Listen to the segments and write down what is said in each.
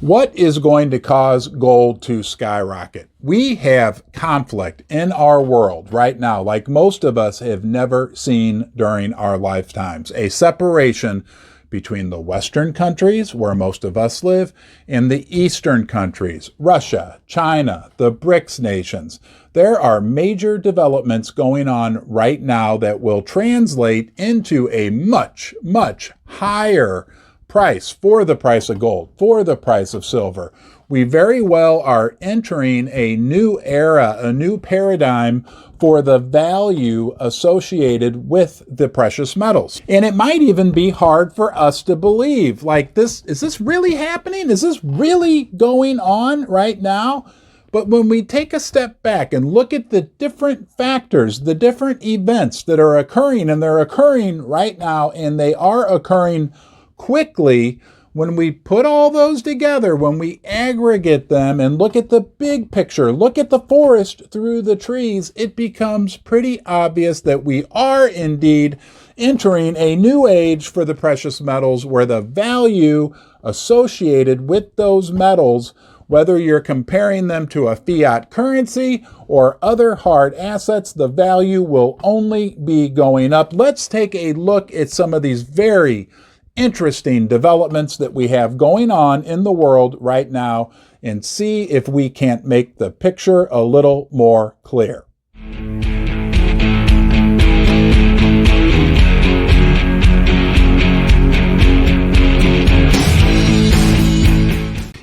What is going to cause gold to skyrocket? We have conflict in our world right now, like most of us have never seen during our lifetimes. A separation between the Western countries, where most of us live, and the Eastern countries, Russia, China, the BRICS nations. There are major developments going on right now that will translate into a much, much higher price for the price of gold, for the price of silver. We very well are entering a new era, a new paradigm for the value associated with the precious metals. And it might even be hard for us to believe, like this, is this really happening? Is this really going on right now? But when we take a step back and look at the different factors, the different events that are occurring, and they're occurring right now, and they are occurring quickly, when we put all those together, when we aggregate them and look at the big picture, look at the forest through the trees, it becomes pretty obvious that we are indeed entering a new age for the precious metals, where the value associated with those metals, whether you're comparing them to a fiat currency or other hard assets, the value will only be going up. Let's take a look at some of these very interesting developments that we have going on in the world right now and see if we can't make the picture a little more clear.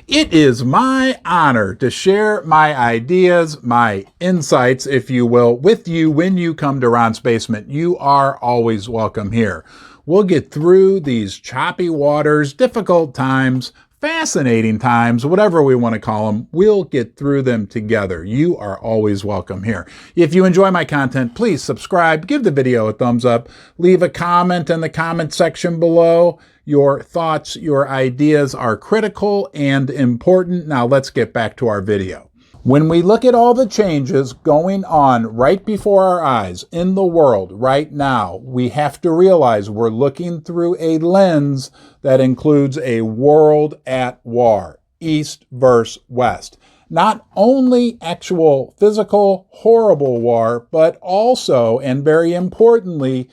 It is my honor to share my ideas, my insights, if you will, with you when you come to Ron's Basement. You are always welcome here. We'll get through these choppy waters, difficult times, fascinating times, whatever we want to call them. We'll get through them together. You are always welcome here. If you enjoy my content, please subscribe, give the video a thumbs up, leave a comment in the comment section below. Your thoughts, your ideas are critical and important. Now let's get back to our video. When we look at all the changes going on right before our eyes in the world right now, we have to realize we're looking through a lens that includes a world at war, East versus West. Not only actual physical, horrible war, but also, and very importantly,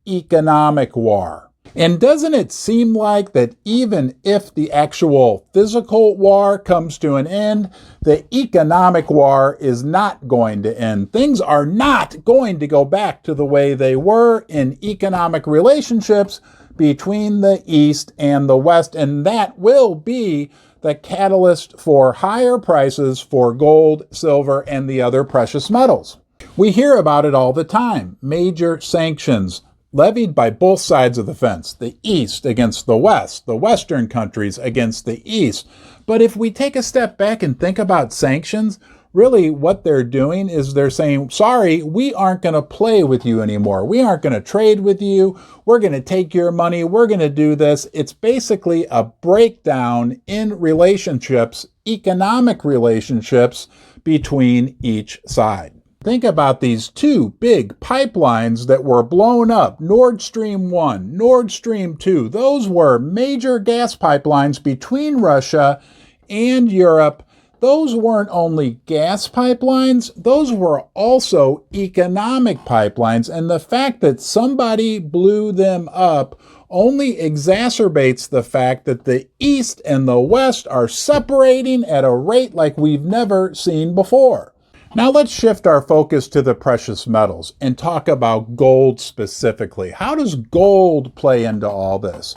economic war. And doesn't it seem like that even if the actual physical war comes to an end, the economic war is not going to end? Things are not going to go back to the way they were in economic relationships between the East and the West, and that will be the catalyst for higher prices for gold, silver, and the other precious metals. We hear about it all the time. Major sanctions levied by both sides of the fence, the East against the West, the Western countries against the East. But if we take a step back and think about sanctions, really what they're doing is they're saying, sorry, we aren't going to play with you anymore. We aren't going to trade with you. We're going to take your money. We're going to do this. It's basically a breakdown in relationships, economic relationships between each side. Think about these two big pipelines that were blown up, Nord Stream 1, Nord Stream 2. Those were major gas pipelines between Russia and Europe. Those weren't only gas pipelines, those were also economic pipelines. And the fact that somebody blew them up only exacerbates the fact that the East and the West are separating at a rate like we've never seen before. Now let's shift our focus to the precious metals and talk about gold specifically. How does gold play into all this?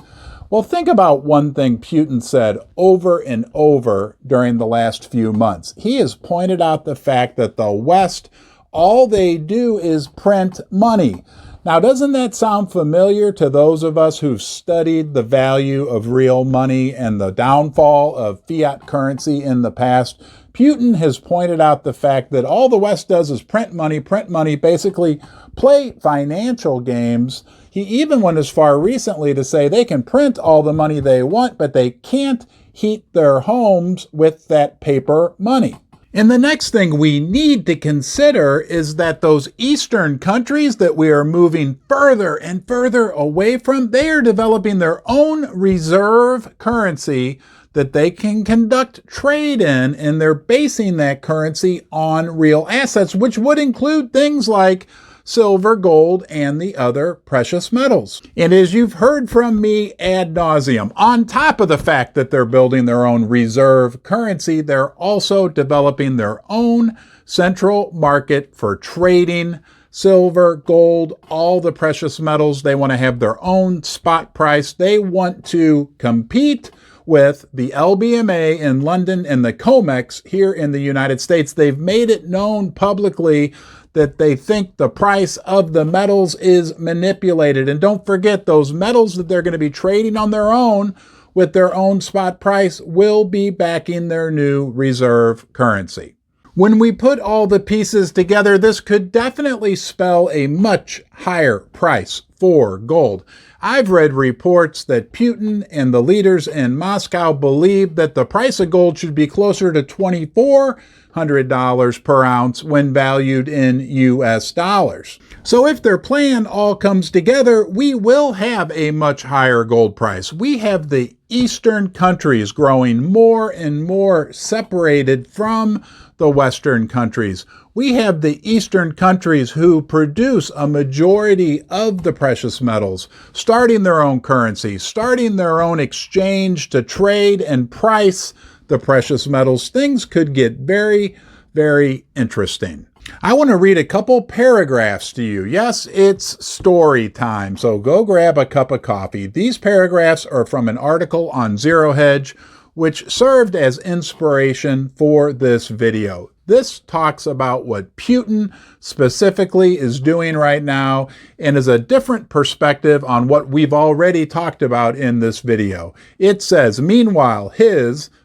Well, think about one thing Putin said over and over during the last few months. He has pointed out the fact that the West, all they do is print money. Now, doesn't that sound familiar to those of us who've studied the value of real money and the downfall of fiat currency in the past? Putin has pointed out the fact that all the West does is print money, basically play financial games. He even went as far recently to say they can print all the money they want, but they can't heat their homes with that paper money. And the next thing we need to consider is that those Eastern countries that we are moving further and further away from, they are developing their own reserve currency that they can conduct trade in, and they're basing that currency on real assets, which would include things like silver, gold, and the other precious metals. And as you've heard from me ad nauseum, on top of the fact that they're building their own reserve currency, they're also developing their own central market for trading silver, gold, all the precious metals. They want to have their own spot price. They want to compete with the LBMA in London and the COMEX here in the United States. They've made it known publicly that they think the price of the metals is manipulated. And don't forget, those metals that they're going to be trading on their own with their own spot price will be backing their new reserve currency. When we put all the pieces together, this could definitely spell a much higher price for gold. I've read reports that Putin and the leaders in Moscow believe that the price of gold should be closer to $2,400 per ounce when valued in US dollars. So if their plan all comes together, we will have a much higher gold price. We have the Eastern countries growing more and more separated from the Western countries. We have the Eastern countries who produce a majority of the precious metals, starting their own currency, starting their own exchange to trade and price the precious metals. Things could get very, very interesting. I want to read a couple paragraphs to you. Yes, it's story time, so go grab a cup of coffee. These paragraphs are from an article on Zero Hedge, which served as inspiration for this video. This talks about what Putin specifically is doing right now and is a different perspective on what we've already talked about in this video. It says, meanwhile,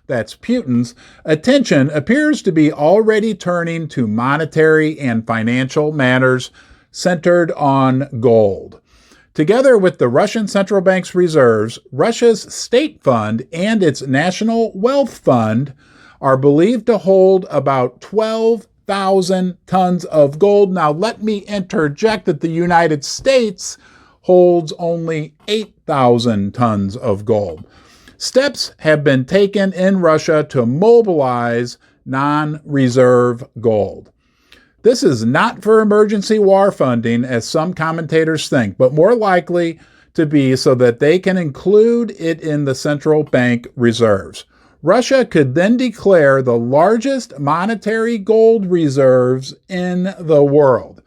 that's Putin's, attention appears to be already turning to monetary and financial matters centered on gold. Together with the Russian central bank's reserves, Russia's state fund and its national wealth fund are believed to hold about 12,000 tons of gold. Now, let me interject that the United States holds only 8,000 tons of gold. Steps have been taken in Russia to mobilize non-reserve gold. This is not for emergency war funding, as some commentators think, but more likely to be so that they can include it in the central bank reserves. Russia could then declare the largest monetary gold reserves in the world.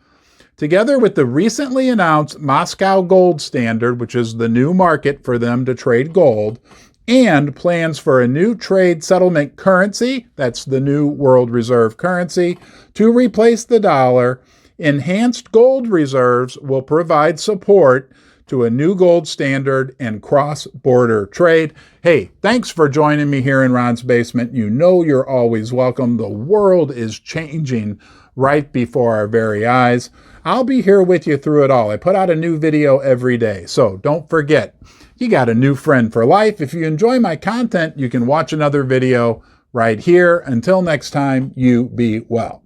Together with the recently announced Moscow Gold Standard, which is the new market for them to trade gold, and plans for a new trade settlement currency, that's the new world reserve currency, to replace the dollar, enhanced gold reserves will provide support to a new gold standard and cross-border trade. Hey, thanks for joining me here in Ron's Basement. You know you're always welcome. The world is changing right before our very eyes. I'll be here with you through it all. I put out a new video every day, so don't forget, you got a new friend for life. If you enjoy my content, you can watch another video right here. Until next time, you be well.